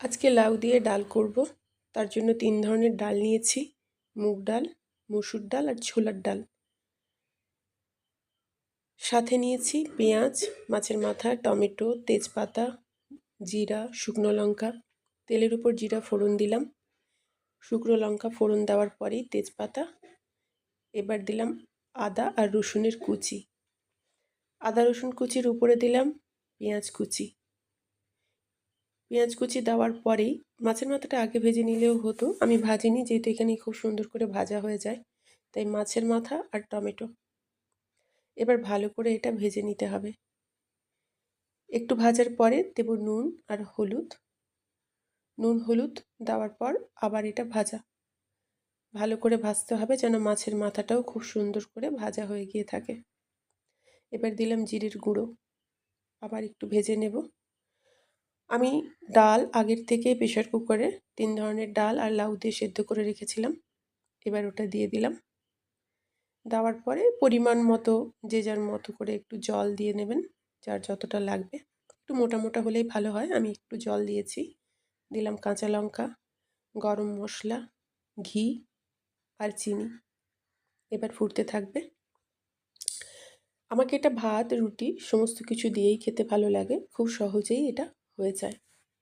আজকে লাউ দিয়ে ডাল করব। তার জন্য 3 ধরনের ডাল নিয়েছি, মুগ ডাল, মসুর ডাল আর ছোলার ডাল। সাথে নিয়েছি পেঁয়াজ, মাছের মাথা, টমেটো, তেজপাতা, জিরা, শুকনো লঙ্কা। তেলের উপর জিরা ফোড়ন দিলাম। শুকনো লঙ্কা ফোড়ন দেওয়ার পরেই তেজপাতা। এবার দিলাম আদা আর রসুনের কুচি। আদা রসুন কুচির উপরে দিলাম পেঁয়াজ কুচি। পেঁয়াজ কুচি দেওয়ার পরেই মাছের মাথাটা আগে ভেজে নিলেও হতো, আমি ভাজিনি যেহেতু এখানে খুব সুন্দর করে ভাজা হয়ে যায়, তাই মাছের মাথা আর টমেটো। এবার ভালো করে এটা ভেজে নিতে হবে। একটু ভাজার পরে দেব নুন আর হলুদ। নুন হলুদ দেওয়ার পর আবার এটা ভালো করে ভাজতে হবে যেন মাছের মাথাটাও খুব সুন্দর করে ভাজা হয়ে গিয়ে থাকে। এবার দিলাম জিরের গুঁড়ো, আবার একটু ভেজে নেব। আমি ডাল আগের থেকে প্রেশার কুকারে 3 ধরনের ডাল আর লাউ দিয়ে সেদ্ধ করে রেখেছিলাম। এবার ওটা দিয়ে দিলাম। দেওয়ার পরে পরিমাণ মতো যে যার মতো করে একটু জল দিয়ে নেবেন, যার যতটা লাগবে। একটু মোটা মোটা হলেই ভালো হয়, আমি একটু জল দিয়েছি। দিলাম কাঁচা লঙ্কা, গরম মশলা, ঘি আর চিনি। এবার ফুটতে থাকবে। আমাকে এটা ভাত, রুটি সমস্ত কিছু দিয়েই খেতে ভালো লাগে, খুব সহজেই এটা হয়ে যায়।